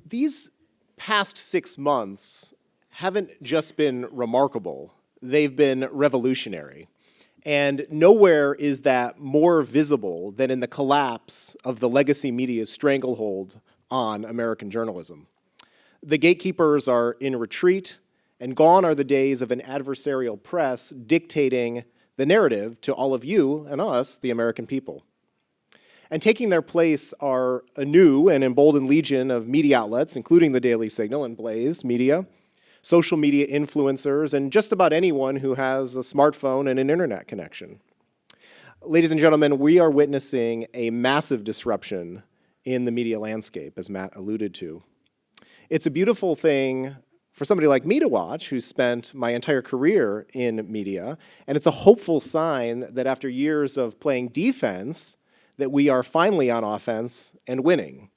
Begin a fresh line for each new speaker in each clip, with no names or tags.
These past 6 months haven't just been remarkable, they've been revolutionary. And nowhere is that more visible than in the collapse of the legacy media's stranglehold on American journalism. The gatekeepers are in retreat, and gone are the days of an adversarial press dictating the narrative to all of you and us, the American people. And taking their place are a new and emboldened legion of media outlets, including the Daily Signal and Blaze Media, social media influencers, and just about anyone who has a smartphone and an internet connection. Ladies and gentlemen, we are witnessing a massive disruption in the media landscape, as Matt alluded to. It's a beautiful thing for somebody like me to watch, who spent my entire career in media, and it's a hopeful sign that after years of playing defense, that we are finally on offense and winning.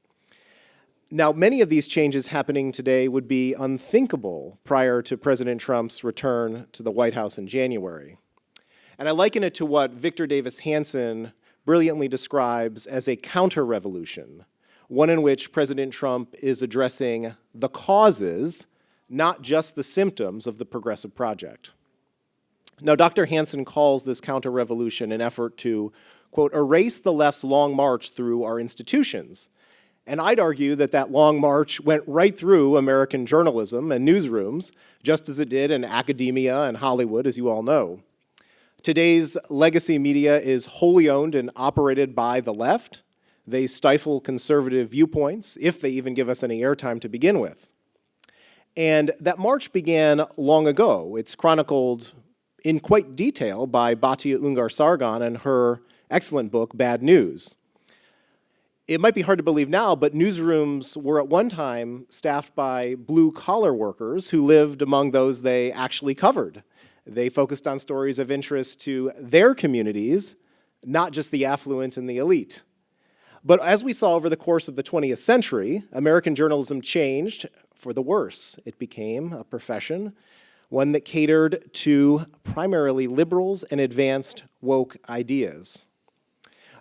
Now, many of these changes happening today would be unthinkable prior to President Trump's return to the White House in January. And I liken it to what Victor Davis Hanson brilliantly describes as a counter-revolution, one in which President Trump is addressing the causes, not just the symptoms of the progressive project. Now, Dr. Hanson calls this counter-revolution an effort to, quote, erase the left's long march through our institutions. And I'd argue that that long march went right through American journalism and newsrooms, just as it did in academia and Hollywood, as you all know. Today's legacy media is wholly owned and operated by the left. They stifle conservative viewpoints, if they even give us any airtime to begin with. And that march began long ago. It's chronicled in quite detail by Batya Ungar-Sargon in her excellent book, Bad News. It might be hard to believe now, but newsrooms were at one time staffed by blue-collar workers who lived among those they actually covered. They focused on stories of interest to their communities, not just the affluent and the elite. But as we saw over the course of the 20th century, American journalism changed for the worse. It became a profession, one that catered to primarily liberals and advanced woke ideas.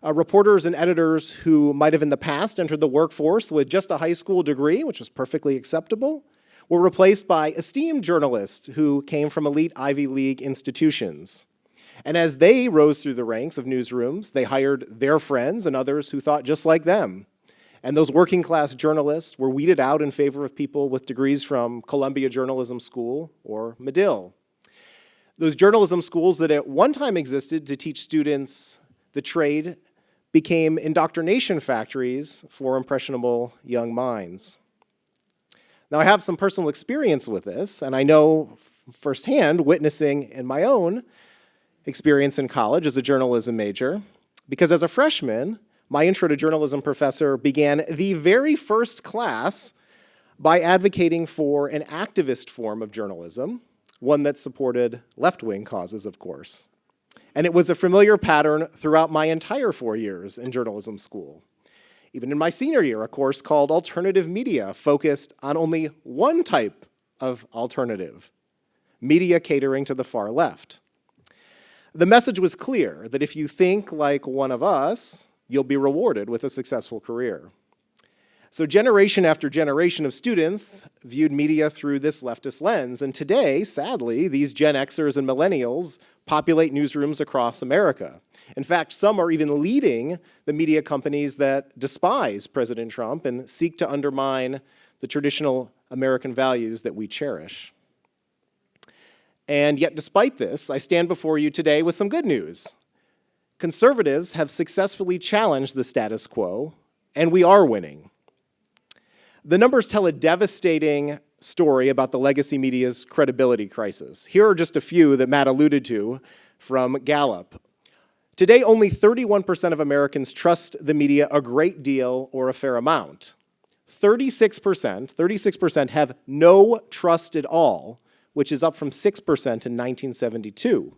Reporters and editors who might have in the past entered the workforce with just a high school degree, which was perfectly acceptable, were replaced by esteemed journalists who came from elite Ivy League institutions. And as they rose through the ranks of newsrooms, they hired their friends and others who thought just like them. And those working class journalists were weeded out in favor of people with degrees from Columbia Journalism School or Medill. Those journalism schools that at one time existed to teach students the trade became indoctrination factories for impressionable young minds. Now, I have some personal experience with this, and I know firsthand, witnessing in my own experience in college as a journalism major, because as a freshman, my intro to journalism professor began the very first class by advocating for an activist form of journalism, one that supported left-wing causes, of course. And it was a familiar pattern throughout my entire 4 years in journalism school. Even in my senior year, a course called Alternative Media focused on only one type of alternative, media catering to the far left. The message was clear that if you think like one of us, you'll be rewarded with a successful career. So generation after generation of students viewed media through this leftist lens, and today, sadly, these Gen Xers and millennials populate newsrooms across America. In fact, some are even leading the media companies that despise President Trump and seek to undermine the traditional American values that we cherish. And yet, despite this, I stand before you today with some good news. Conservatives have successfully challenged the status quo, and we are winning. The numbers tell a devastating story about the legacy media's credibility crisis. Here are just a few that Matt alluded to from Gallup. Today, only 31% of Americans trust the media a great deal or a fair amount. 36% have no trust at all, which is up from 6% in 1972.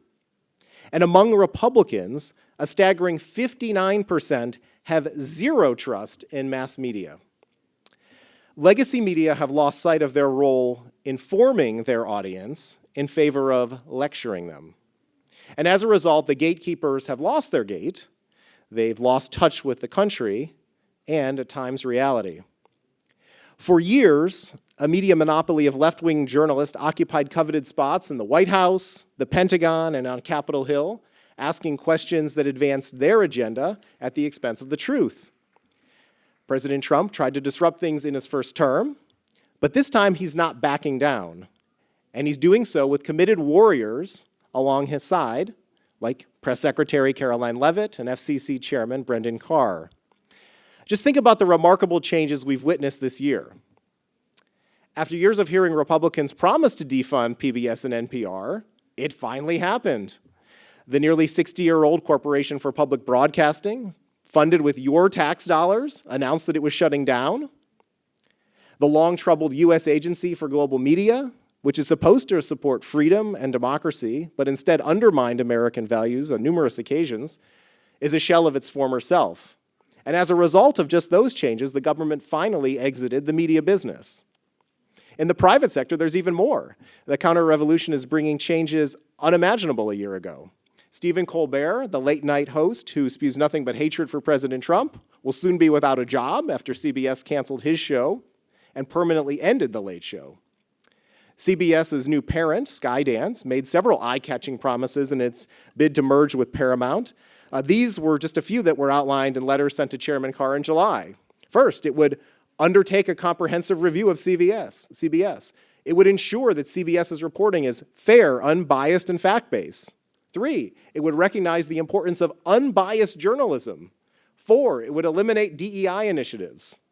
And among Republicans, a staggering 59% have zero trust in mass media. Legacy media have lost sight of their role informing their audience in favor of lecturing them. And as a result, the gatekeepers have lost their gate, they've lost touch with the country, and at times reality. For years, a media monopoly of left-wing journalists occupied coveted spots in the White House, the Pentagon, and on Capitol Hill, asking questions that advanced their agenda at the expense of the truth. President Trump tried to disrupt things in his first term, but this time he's not backing down. And he's doing so with committed warriors along his side, like Press Secretary Caroline Leavitt and FCC Chairman Brendan Carr. Just think about the remarkable changes we've witnessed this year. After years of hearing Republicans promise to defund PBS and NPR, it finally happened. The nearly 60-year-old Corporation for Public Broadcasting, funded with your tax dollars, announced that it was shutting down. The long-troubled U.S. Agency for Global Media, which is supposed to support freedom and democracy, but instead undermined American values on numerous occasions, is a shell of its former self. And as a result of just those changes, the government finally exited the media business. In the private sector, there's even more. The counter-revolution is bringing changes unimaginable a year ago. Stephen Colbert, the late-night host who spews nothing but hatred for President Trump, will soon be without a job after CBS canceled his show and permanently ended The Late Show. CBS's new parent, Skydance, made several eye-catching promises in its bid to merge with Paramount. These were just a few that were outlined in letters sent to Chairman Carr in July. First, it would undertake a comprehensive review of CBS. It would ensure that CBS's reporting is fair, unbiased, and fact-based. 3, it would recognize the importance of unbiased journalism. 4, it would eliminate DEI initiatives.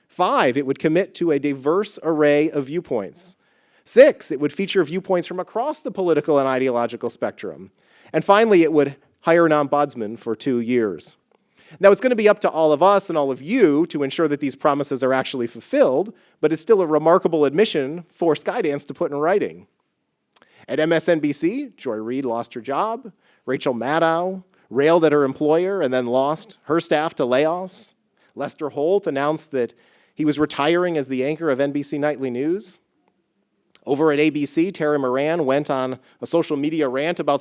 5, it would commit to a diverse array of viewpoints. 6, it would feature viewpoints from across the political and ideological spectrum. And finally, it would hire an ombudsman for 2 years. Now, it's going to be up to all of us and all of you to ensure that these promises are actually fulfilled, but it's still a remarkable admission for Skydance to put in writing. At MSNBC, Joy Reid lost her job. Rachel Maddow railed at her employer and then lost her staff to layoffs. Lester Holt announced that he was retiring as the anchor of NBC Nightly News. Over at ABC, Terry Moran went on a social media rant about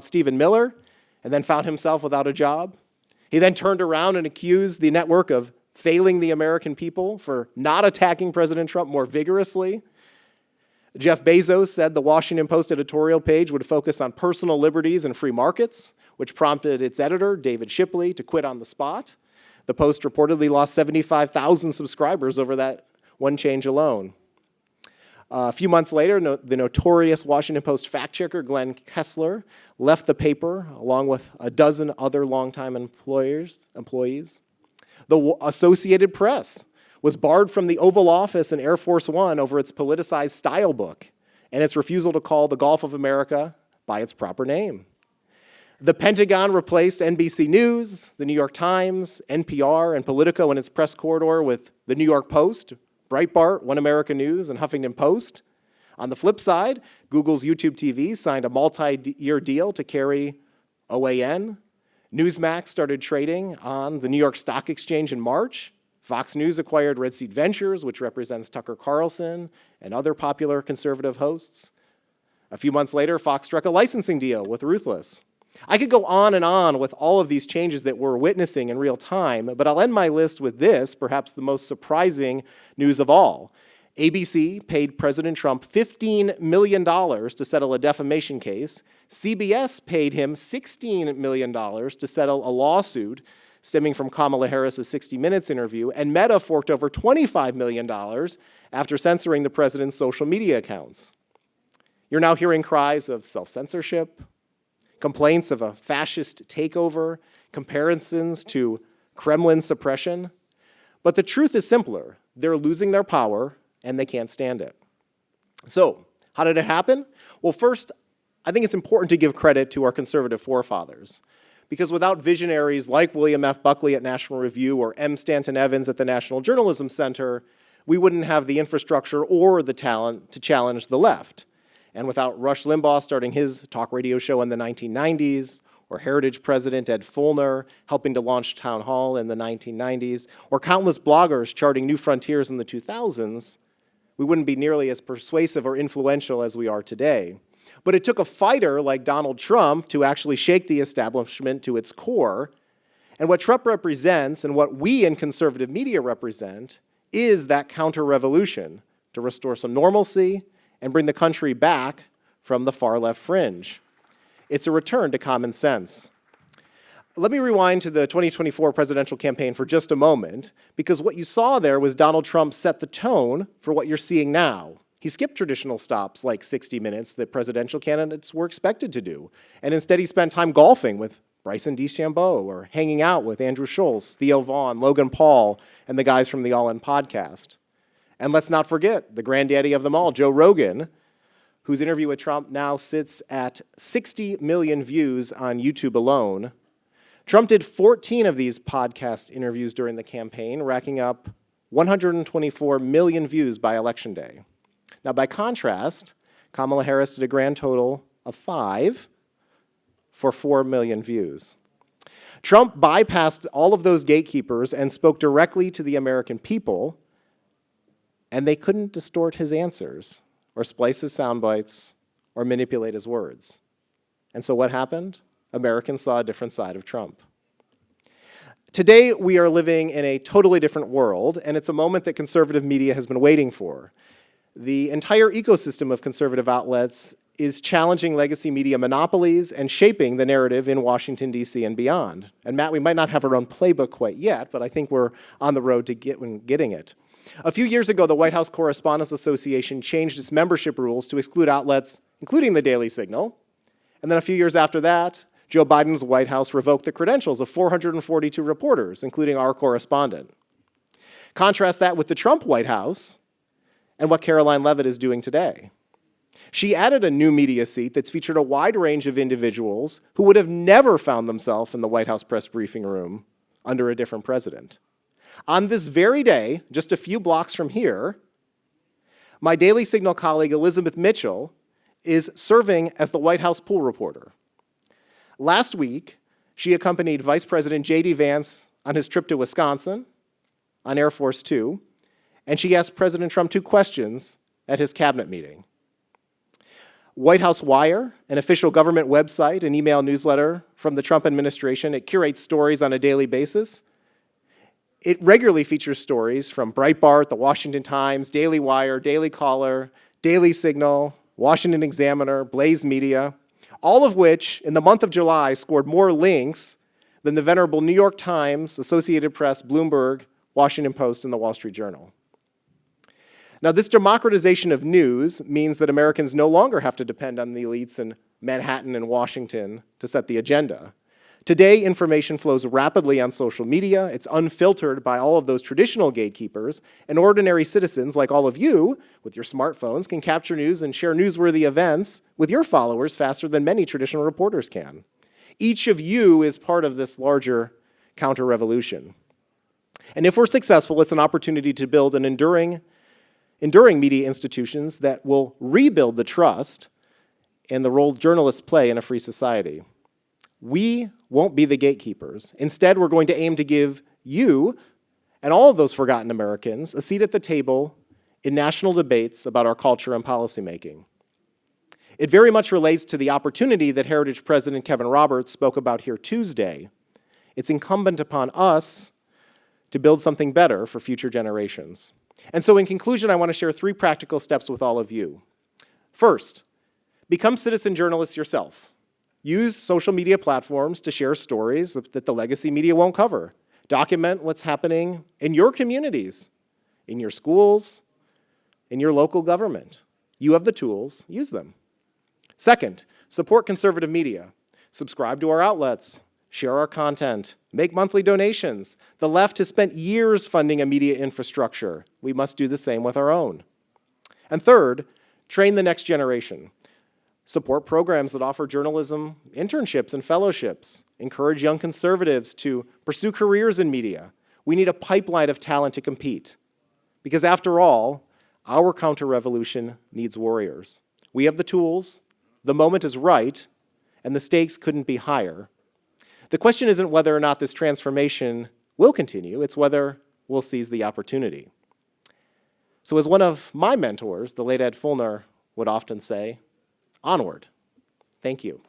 Stephen Miller and then found himself without a job. He then turned around and accused the network of failing the American people for not attacking President Trump more vigorously. Jeff Bezos said the Washington Post editorial page would focus on personal liberties and free markets, which prompted its editor, David Shipley, to quit on the spot. The Post reportedly lost 75,000 subscribers over that one change alone. A few months later, the notorious Washington Post fact-checker Glenn Kessler left the paper along with a dozen other longtime employees. The Associated Press was barred from the Oval Office in Air Force One over its politicized style book and its refusal to call the Gulf of America by its proper name. The Pentagon replaced NBC News, the New York Times, NPR, and Politico in its press corridor with the New York Post, Breitbart, One America News, and Huffington Post. On the flip side, Google's YouTube TV signed a multi-year deal to carry OAN. Newsmax started trading on the New York Stock Exchange in March. Fox News acquired Red Seat Ventures, which represents Tucker Carlson and other popular conservative hosts. A few months later, Fox struck a licensing deal with Ruthless. I could go on and on with all of these changes that we're witnessing in real time, but I'll end my list with this, perhaps the most surprising news of all. ABC paid President Trump $15 million to settle a defamation case. CBS paid him $16 million to settle a lawsuit stemming from Kamala Harris's 60 Minutes interview, and Meta forked over $25 million after censoring the president's social media accounts. You're now hearing cries of self-censorship, complaints of a fascist takeover, comparisons to Kremlin suppression. But the truth is simpler. They're losing their power, and they can't stand it. So, how did it happen? Well, first, I think it's important to give credit to our conservative forefathers, because without visionaries like William F. Buckley at National Review or M. Stanton Evans at the National Journalism Center, we wouldn't have the infrastructure or the talent to challenge the left. And without Rush Limbaugh starting his talk radio show in the 1990s, or Heritage President Ed Fulner helping to launch Town Hall in the 1990s, or countless bloggers charting new frontiers in the 2000s, we wouldn't be nearly as persuasive or influential as we are today. But it took a fighter like Donald Trump to actually shake the establishment to its core. And what Trump represents and what we in conservative media represent is that counter-revolution to restore some normalcy and bring the country back from the far-left fringe. It's a return to common sense. Let me rewind to the 2024 presidential campaign for just a moment, because what you saw there was Donald Trump set the tone for what you're seeing now. He skipped traditional stops like 60 Minutes that presidential candidates were expected to do, and instead he spent time golfing with Bryson DeChambeau or hanging out with Andrew Schultz, Theo Vaughn, Logan Paul, and the guys from the All In podcast. And let's not forget the granddaddy of them all, Joe Rogan, whose interview with Trump now sits at 60 million views on YouTube alone. Trump did 14 of these podcast interviews during the campaign, racking up 124 million views by Election Day. Now, by contrast, Kamala Harris did a grand total of 5 for 4 million views. Trump bypassed all of those gatekeepers and spoke directly to the American people, and they couldn't distort his answers or splice his sound bites or manipulate his words. And so what happened? Americans saw a different side of Trump. Today, we are living in a totally different world, and it's a moment that conservative media has been waiting for. The entire ecosystem of conservative outlets is challenging legacy media monopolies and shaping the narrative in Washington, D.C. and beyond. And Matt, we might not have our own playbook quite yet, but I think we're on the road to getting it. A few years ago, the White House Correspondents Association changed its membership rules to exclude outlets, including the Daily Signal. And then a few years after that, Joe Biden's White House revoked the credentials of 442 reporters, including our correspondent. Contrast that with the Trump White House and what Caroline Leavitt is doing today. She added a new media seat that's featured a wide range of individuals who would have never found themselves in the White House press briefing room under a different president. On this very day, just a few blocks from here, my Daily Signal colleague Elizabeth Mitchell is serving as the White House pool reporter. Last week, she accompanied Vice President J.D. Vance on his trip to Wisconsin on Air Force Two, and she asked President Trump 2 questions at his cabinet meeting. White House Wire, an official government website and email newsletter from the Trump administration, it curates stories on a daily basis. It regularly features stories from Breitbart, The Washington Times, Daily Wire, Daily Caller, Daily Signal, Washington Examiner, Blaze Media, all of which, in the month of July, scored more links than the venerable New York Times, Associated Press, Bloomberg, Washington Post, and the Wall Street Journal. Now, this democratization of news means that Americans no longer have to depend on the elites in Manhattan and Washington to set the agenda. Today, information flows rapidly on social media. It's unfiltered by all of those traditional gatekeepers, and ordinary citizens like all of you, with your smartphones, can capture news and share newsworthy events with your followers faster than many traditional reporters can. Each of you is part of this larger counter-revolution. And if we're successful, it's an opportunity to build an enduring media institutions that will rebuild the trust and the role journalists play in a free society. We won't be the gatekeepers. Instead, we're going to aim to give you and all of those forgotten Americans a seat at the table in national debates about our culture and policymaking. It very much relates to the opportunity that Heritage President Kevin Roberts spoke about here Tuesday. It's incumbent upon us to build something better for future generations. And so in conclusion, I want to share 3 practical steps with all of you. First, become citizen journalists yourself. Use social media platforms to share stories that the legacy media won't cover. Document what's happening in your communities, in your schools, in your local government. You have the tools, use them. Second, support conservative media. Subscribe to our outlets, share our content, make monthly donations. The left has spent years funding a media infrastructure. We must do the same with our own. And third, train the next generation. Support programs that offer journalism internships and fellowships. Encourage young conservatives to pursue careers in media. We need a pipeline of talent to compete. Because after all, our counter-revolution needs warriors. We have the tools, the moment is right, and the stakes couldn't be higher. The question isn't whether or not this transformation will continue, it's whether we'll seize the opportunity. So as one of my mentors, the late Ed Fulner, would often say, onward. Thank you.